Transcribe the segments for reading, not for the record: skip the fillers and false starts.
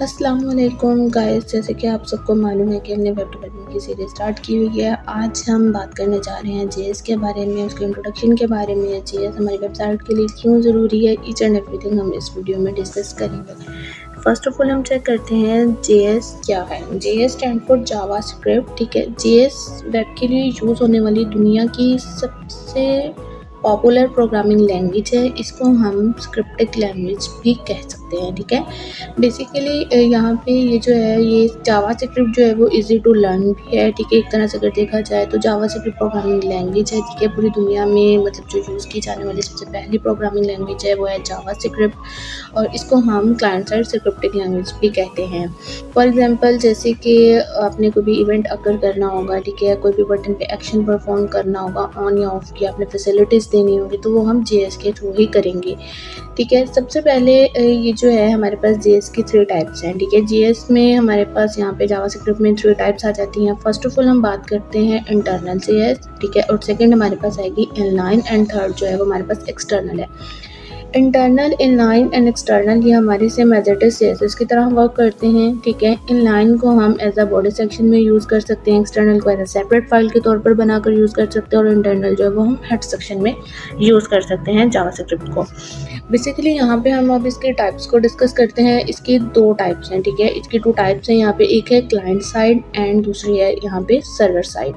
अस्सलामुअलैकुम गाइस, जैसे कि आप सबको मालूम है कि हमने वेब डेवलपमेंट की सीरीज़ स्टार्ट की हुई है। आज हम बात करने जा रहे हैं जेएस के बारे में, उसके इंट्रोडक्शन के बारे में, जेएस हमारी वेबसाइट के लिए क्यों ज़रूरी है। ईच एंड एवरीथिंग हम इस वीडियो में डिस्कस करेंगे। फर्स्ट ऑफ ऑल हम चेक करते हैं जेएस क्या है। जेएस स्टैंड फॉर जावास्क्रिप्ट, ठीक है। जेएस वेब के लिए यूज़ होने वाली दुनिया की सबसे पॉपुलर प्रोग्रामिंग लैंग्वेज है। इसको हम स्क्रिप्टिक लैंग्वेज भी कह सकते हैं, ठीक है। बेसिकली यहाँ पे ये जो है, ये जावास्क्रिप्ट जो है वो इजी टू लर्न भी है, ठीक है। एक तरह से अगर देखा जाए तो जावास्क्रिप्ट प्रोग्रामिंग लैंग्वेज है, ठीक है। पूरी दुनिया में मतलब जो यूज़ की जाने वाली सबसे पहली प्रोग्रामिंग लैंग्वेज है वो है जावास्क्रिप्ट, और इसको हम क्लाइंट साइड स्क्रिप्टिक लैंग्वेज भी कहते हैं। फॉर एग्जांपल, जैसे कि आपने कोई भी इवेंट अकर करना होगा, ठीक है, कोई भी बटन पे एक्शन परफॉर्म करना होगा ऑन या ऑफ की, आपने फैसिलिटीज़ देनी होगी, तो वो हम जेएस के थ्रू ही करेंगे, ठीक है। सबसे पहले ये जो है हमारे पास जेएस की 3 टाइप्स हैं, ठीक है। जेएस में हमारे पास यहाँ पे जावास्क्रिप्ट में 3 टाइप्स आ जाती हैं। फर्स्ट ऑफ ऑल हम बात करते हैं इंटरनल जेएस, ठीक है, और सेकंड हमारे पास आएगी इनलाइन, एंड थर्ड जो है वो हमारे पास एक्सटर्नल है। इंटरनल, इनलाइन एंड एक्सटर्नल ये हमारी same as it is CSS की तरह वर्क करते हैं, ठीक है। इनलाइन को हम एज अ बॉडी सेक्शन में यूज़ कर सकते हैं, एक्सटर्नल को एज अ सेपरेट फाइल के तौर पर बनाकर यूज़ कर सकते हैं, और इंटरनल जो है वो हम हेड सेक्शन में यूज़ कर सकते हैं जावास्क्रिप्ट को। बेसिकली यहाँ पे हम अब इसके टाइप्स को डिस्कस करते हैं। इसकी 2 टाइप्स हैं, ठीक है। इसकी 2 टाइप्स हैं यहाँ पे, एक है क्लाइंट साइड एंड दूसरी है यहाँ पे सर्वर साइड।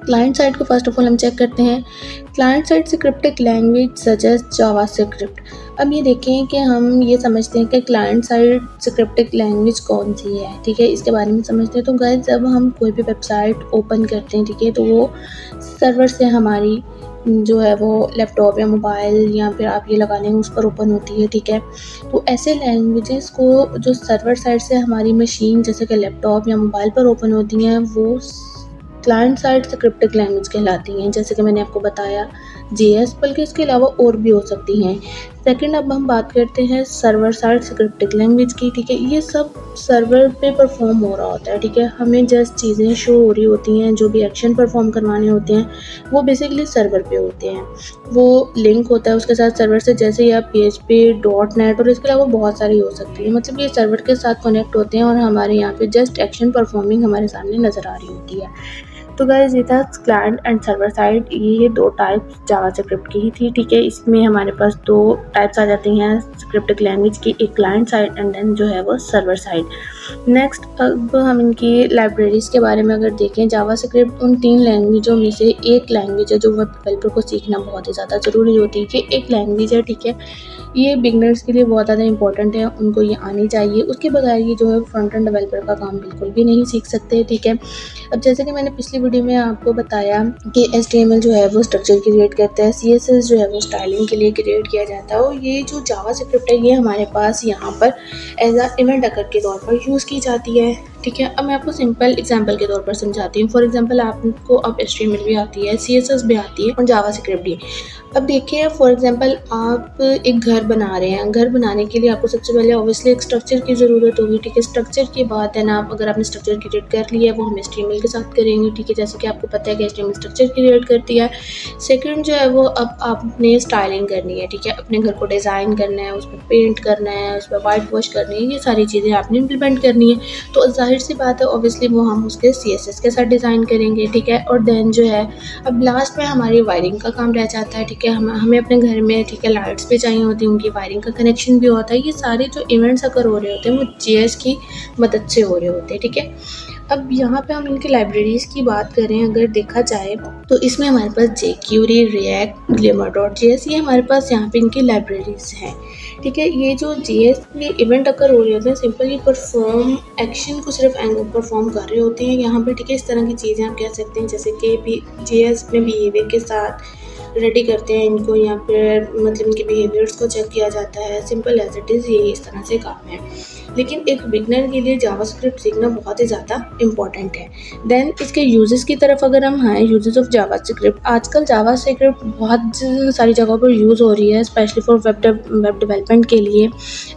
क्लाइंट साइड को फर्स्ट ऑफ ऑल हम चेक करते हैं। Client side scripting language such as JavaScript. अब ये देखें कि हम ये समझते हैं कि क्लाइंट साइड स्क्रिप्टिक लैंग्वेज कौन सी है, ठीक है। इसके बारे में समझते हैं। तो गाइस, जब हम कोई भी वेबसाइट ओपन करते हैं, ठीक है, तो वो सर्वर से हमारी जो है वो लैपटॉप या मोबाइल या फिर आप ये लगा लें उस पर ओपन होती है, ठीक है। तो ऐसे लैंग्वेजेस को जो सर्वर साइड से हमारी मशीन जैसे कि लैपटॉप या मोबाइल पर ओपन होती हैं वो क्लाइंट साइड स्क्रिप्टिक लैंग्वेज कहलाती हैं, जैसे कि मैंने आपको बताया जेएस, बल्कि इसके अलावा और भी हो सकती हैं। सेकंड, अब हम बात करते हैं सर्वर साइड स्क्रिप्टिक लैंग्वेज की, ठीक है। ये सब सर्वर पे परफॉर्म हो रहा होता है, ठीक है। हमें जस्ट चीज़ें शो हो रही होती हैं, जो भी एक्शन परफॉर्म करवाने होते हैं वो बेसिकली सर्वर पे होते हैं। वो लिंक होता है उसके साथ सर्वर से, जैसे या PHP, .NET, और इसके अलावा बहुत सारी हो सकती है। मतलब ये सर्वर के साथ कनेक्ट होते हैं और हमारे यहाँ पे जस्ट एक्शन परफॉर्मिंग हमारे सामने नज़र आ रही होती है। तो गाइस, ये था क्लाइंट एंड सर्वर साइड, ये 2 टाइप्स जावास्क्रिप्ट की ही थी, ठीक है। इसमें हमारे पास 2 टाइप्स आ जाती हैं स्क्रिप्टिक लैंग्वेज की, एक क्लाइंट साइड एंड देन जो है वो सर्वर साइड। नेक्स्ट, अब हम इनकी लाइब्रेरीज़ के बारे में अगर देखें, जावास्क्रिप्ट उन 3 लैंग्वेजों में से एक लैंग्वेज है जो वेब डेवलपर को सीखना बहुत ही ज़्यादा ज़रूरी होती है। कि एक लैंग्वेज है, ठीक है, ये बिगनर्स के लिए बहुत ज़्यादा इंपॉर्टेंट है, उनको ये आनी चाहिए। उसके बगैर ये जो है फ्रंट एंड डेवलपर का काम बिल्कुल भी नहीं सीख सकते, ठीक है। अब जैसे कि मैंने पिछली वीडियो में आपको बताया कि HTML जो है वो स्ट्रक्चर क्रिएट करता है, CSS जो है वो स्टाइलिंग के लिए क्रिएट किया जाता है, और ये जो जावास्क्रिप्ट है ये हमारे पास यहाँ पर एज अ इवेंट अकर के तौर पर यूज़ की जाती है, ठीक है। अब मैं आपको सिंपल एग्जांपल के तौर पर समझाती हूँ। फॉर एग्जांपल, आपको अब HTML भी आती है, CSS भी आती है और जावास्क्रिप्ट भी। अब देखिए, फॉर एग्जांपल आप एक घर बना रहे हैं। घर बनाने के लिए आपको सबसे पहले ऑब्वियसली एक स्ट्रक्चर की ज़रूरत होगी, ठीक है। स्ट्रक्चर के बाद देन अगर आपने स्ट्रक्चर क्रिएट कर लिया है वो हम HTML के साथ करेंगे, ठीक है। जैसे कि आपको पता है कि HTML स्ट्रक्चर क्रिएट करती है। सेकंड जो है वो अब आपने स्टाइलिंग करनी है, ठीक है। अपने घर को डिज़ाइन करना है, उस पर पेंट करना है, उस पर वाइट वॉश करनी है, ये सारी चीज़ें आपने इम्प्लीमेंट करनी है। तो जाहिर सी बात है, ऑब्वियसली वो हम उसके CSS के साथ डिज़ाइन करेंगे, ठीक है। और देन जो है अब लास्ट में हमारी वायरिंग का काम रह जाता है, ठीक है। हमें अपने घर में, ठीक है, लाइट्स भी चाहिए होती हैं, उनकी वायरिंग का कनेक्शन भी होता है। ये सारे जो इवेंट्स अगर हो रहे होते हैं वो जेएस की मदद से हो रहे होते हैं, ठीक है। अब यहाँ पे हम इनकी लाइब्रेरीज़ की बात करें अगर देखा जाए तो इसमें हमारे पास jQuery, React, Glimmer.js, ये हमारे पास यहाँ पे इनकी लाइब्रेरीज़ हैं, ठीक है। ये जो जेएस में इवेंट अकर हो रहे होते हैं, सिंपल ये परफॉर्म एक्शन को सिर्फ परफॉर्म कर रहे होते हैं यहाँ पे, ठीक है। इस तरह की चीज़ें आप कह सकते हैं, जैसे कि जेएस में बिहेवियर के साथ रेडी करते हैं इनको, या फिर मतलब इनके बिहेवियर्स को चेक किया जाता है। सिंपल एज इट इज़ ये इस तरह से काम है। लेकिन एक बिगनर के लिए जावास्क्रिप्ट सीखना बहुत ही ज़्यादा इंपॉर्टेंट है। देन इसके यूजेस की तरफ अगर हम आए, यूजेस ऑफ जावास्क्रिप्ट, आजकल जावास्क्रिप्ट बहुत सारी जगहों पर यूज़ हो रही है, स्पेशली फॉर वेब डेवलपमेंट के लिए,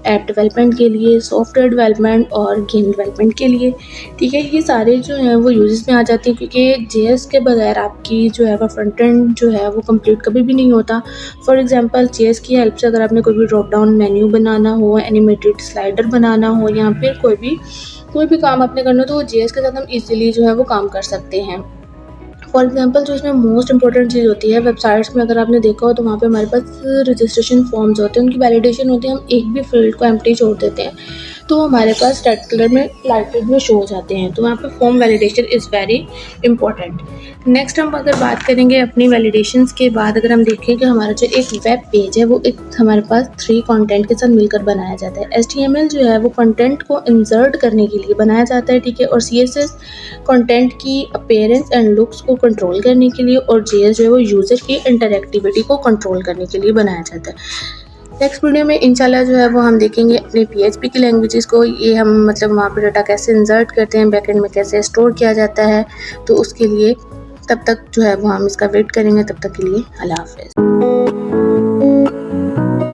ऐप डेवलपमेंट के लिए, सॉफ्टवेयर डेवलपमेंट और गेम डेवलपमेंट के लिए, ठीक है। ये सारे जो हैं वो यूजेस में आ जाती हैं, क्योंकि जेएस के बगैर आपकी जो है वो फ्रंट एंड जो है वो कंप्लीट कभी भी नहीं होता। फॉर एग्जांपल जेएस की हेल्प से अगर आपने कोई भी ड्रॉप डाउन मेन्यू बनाना हो, एनिमेटेड स्लाइडर बनाना हो या फिर कोई भी काम आपने करना हो तो वो जेएस के साथ हम इजीली जो है वो काम कर सकते हैं। फॉर एग्जांपल जो इसमें मोस्ट इंपॉर्टेंट चीज़ होती है, वेबसाइट्स में अगर आपने देखा हो तो वहाँ पे हमारे पास रजिस्ट्रेशन फॉर्म्स होते हैं, उनकी वैलिडेशन होती है। हम एक भी फील्ड को एम्प्टी छोड़ देते हैं तो हमारे पास रेड कलर में लाइटेड में शो हो जाते हैं, तो वहाँ पे form validation is very important. Next हम अगर बात करेंगे अपनी वैलिडेशंस के बाद, अगर हम देखें कि हमारा जो एक वेब पेज है वो एक हमारे पास 3 कंटेंट के साथ मिलकर बनाया जाता है। HTML जो है वो कंटेंट को इंसर्ट करने के लिए बनाया जाता है, ठीक है, और CSS कंटेंट की अपीयरेंस एंड लुक्स को कंट्रोल करने के लिए, और JS जो है वो यूज़र की इंटरैक्टिविटी को कंट्रोल करने के लिए बनाया जाता है। नेक्स्ट वीडियो में इंशाल्लाह जो है वो हम देखेंगे अपने PHP की लैंग्वेजेस को, ये हम मतलब वहाँ पे डाटा कैसे इंसर्ट करते हैं, बैकएंड में कैसे स्टोर किया जाता है। तो उसके लिए तब तक जो है वो हम इसका वेट करेंगे। तब तक के लिए अल्लाह हाफ़िज़।